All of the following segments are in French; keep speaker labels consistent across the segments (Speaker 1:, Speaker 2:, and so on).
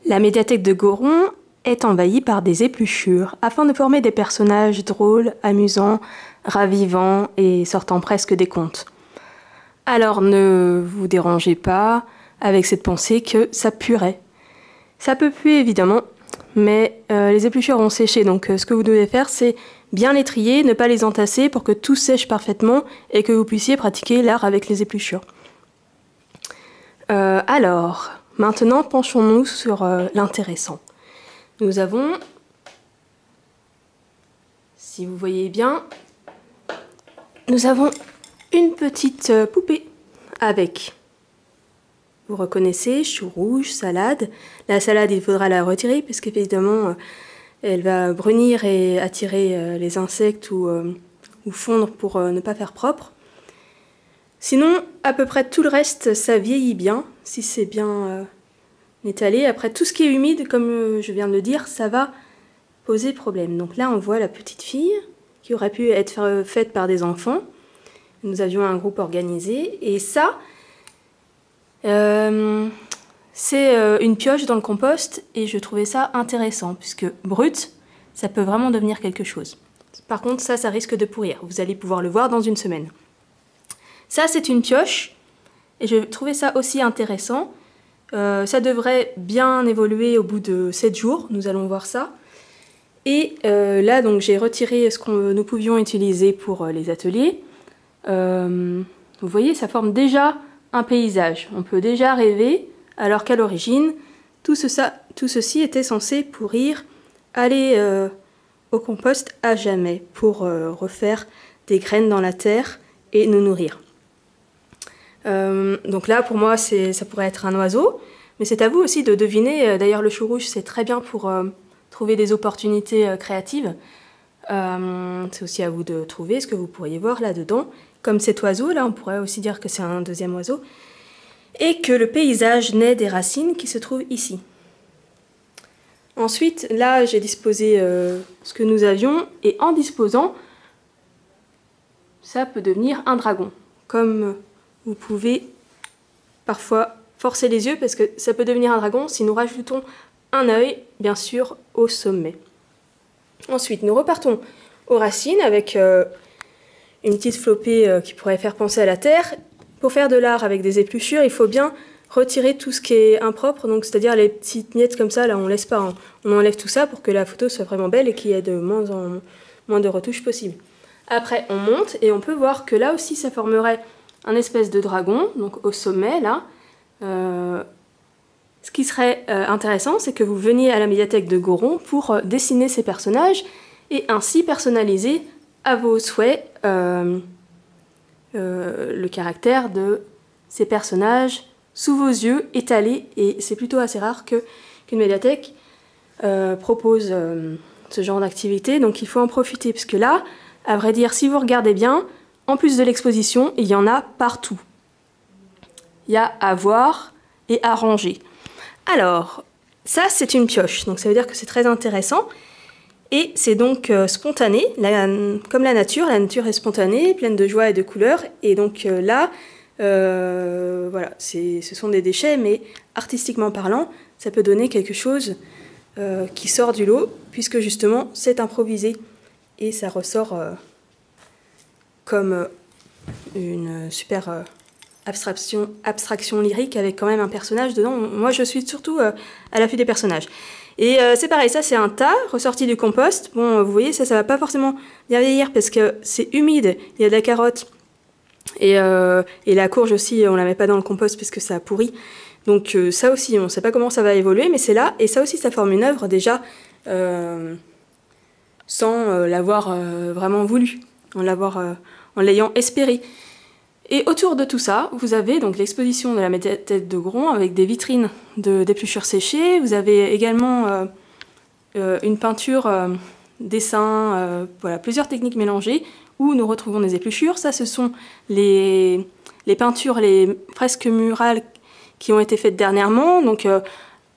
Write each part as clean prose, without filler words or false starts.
Speaker 1: La médiathèque de Goron est envahie par des épluchures afin de former des personnages drôles, amusants, ravivants et sortant presque des contes. Alors ne vous dérangez pas avec cette pensée que ça puerait. Ça peut puer évidemment, mais les épluchures ont séché, donc ce que vous devez faire c'est bien les trier, ne pas les entasser pour que tout sèche parfaitement et que vous puissiez pratiquer l'art avec les épluchures. Alors, maintenant penchons-nous sur l'intéressant. Nous avons, si vous voyez bien, nous avons une petite poupée avec, vous reconnaissez, chou rouge, salade. La salade, il faudra la retirer parce qu'évidemment, elle va brunir et attirer les insectes ou fondre pour ne pas faire propre. Sinon, à peu près tout le reste, ça vieillit bien, si c'est bien étalé. Après, tout ce qui est humide, comme je viens de le dire, ça va poser problème. Donc là, on voit la petite fille qui aurait pu être faite par des enfants. Nous avions un groupe organisé. Et ça, c'est une pioche dans le compost. Et je trouvais ça intéressant, puisque brut, ça peut vraiment devenir quelque chose. Par contre, ça risque de pourrir. Vous allez pouvoir le voir dans une semaine. Ça, c'est une pioche. Et je trouvais ça aussi intéressant. Ça devrait bien évoluer au bout de 7 jours. Nous allons voir ça. Et là, donc, j'ai retiré ce que nous pouvions utiliser pour les ateliers. Vous voyez, ça forme déjà un paysage. On peut déjà rêver, alors qu'à l'origine, tout ceci était censé pourrir, aller au compost à jamais, pour refaire des graines dans la terre et nous nourrir. Donc là, pour moi, ça pourrait être un oiseau, mais c'est à vous aussi de deviner. D'ailleurs, le chou rouge, c'est très bien pour trouver des opportunités créatives. C'est aussi à vous de trouver ce que vous pourriez voir là-dedans. Comme cet oiseau, là, on pourrait aussi dire que c'est un deuxième oiseau. Et que le paysage naît des racines qui se trouvent ici. Ensuite, là, j'ai disposé ce que nous avions, et en disposant, ça peut devenir un dragon. Comme vous pouvez parfois forcer les yeux, parce que ça peut devenir un dragon si nous rajoutons un œil, bien sûr, au sommet. Ensuite, nous repartons aux racines avec une petite flopée qui pourrait faire penser à la terre. Pour faire de l'art avec des épluchures, il faut bien retirer tout ce qui est impropre, donc c'est-à-dire les petites miettes comme ça, là on laisse pas, hein. On enlève tout ça pour que la photo soit vraiment belle et qu'il y ait de moins en moins de retouches possibles. Après, on monte et on peut voir que là aussi ça formerait un espèce de dragon, donc au sommet là. Ce qui serait intéressant, c'est que vous veniez à la médiathèque de Goron pour dessiner ces personnages et ainsi personnaliser à vos souhaits le caractère de ces personnages sous vos yeux, étalés. Et c'est plutôt assez rare qu'une médiathèque propose ce genre d'activité, donc il faut en profiter, parce que là, à vrai dire, si vous regardez bien, en plus de l'exposition, il y en a partout. Il y a à voir et à ranger. Alors, ça c'est une pioche, donc ça veut dire que c'est très intéressant. Et c'est donc spontané, comme la nature est spontanée, pleine de joie et de couleurs. Et donc là, voilà, ce sont des déchets, mais artistiquement parlant, ça peut donner quelque chose qui sort du lot, puisque justement c'est improvisé. Et ça ressort comme une super abstraction lyrique avec quand même un personnage dedans. Moi je suis surtout à l'affût des personnages. Et c'est pareil, ça c'est un tas ressorti du compost. Bon, vous voyez, ça va pas forcément bien vieillir parce que c'est humide, il y a de la carotte. Et la courge aussi, on la met pas dans le compost parce que ça pourrit. Donc ça aussi, on sait pas comment ça va évoluer, mais c'est là. Et ça aussi, ça forme une œuvre déjà sans l'avoir vraiment voulu, en l'ayant espéré. Et autour de tout ça, vous avez donc l'exposition de la médiathèque de Goron avec des vitrines d'épluchures séchées. Vous avez également une peinture, dessin, voilà, plusieurs techniques mélangées où nous retrouvons des épluchures. Ça, ce sont les peintures, les fresques murales qui ont été faites dernièrement. Donc,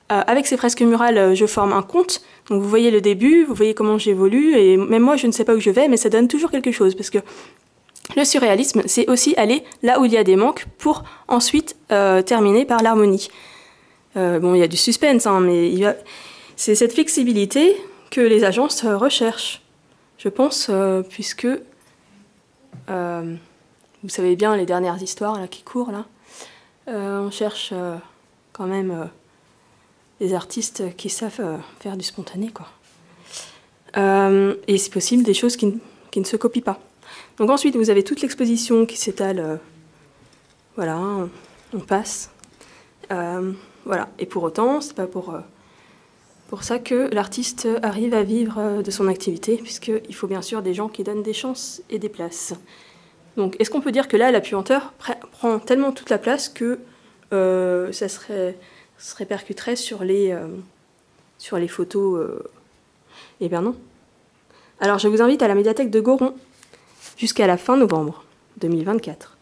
Speaker 1: avec ces fresques murales, je forme un conte. Donc, vous voyez le début, vous voyez comment j'évolue. Et même moi, je ne sais pas où je vais, mais ça donne toujours quelque chose parce que le surréalisme, c'est aussi aller là où il y a des manques pour ensuite terminer par l'harmonie. Bon, il y a du suspense, hein, mais c'est cette flexibilité que les agences recherchent, je pense, puisque vous savez bien les dernières histoires là, qui courent là. On cherche quand même des artistes qui savent faire du spontané, quoi. Et c'est possible des choses qui ne se copient pas. Donc ensuite, vous avez toute l'exposition qui s'étale. Voilà, on passe. Voilà. Et pour autant, c'est pas pour ça que l'artiste arrive à vivre de son activité, puisqu'il faut bien sûr des gens qui donnent des chances et des places. Donc, est-ce qu'on peut dire que là, la puanteur prend tellement toute la place que ça se répercuterait sur les photos Eh bien non. Alors, je vous invite à la médiathèque de Goron jusqu'à la fin novembre 2024.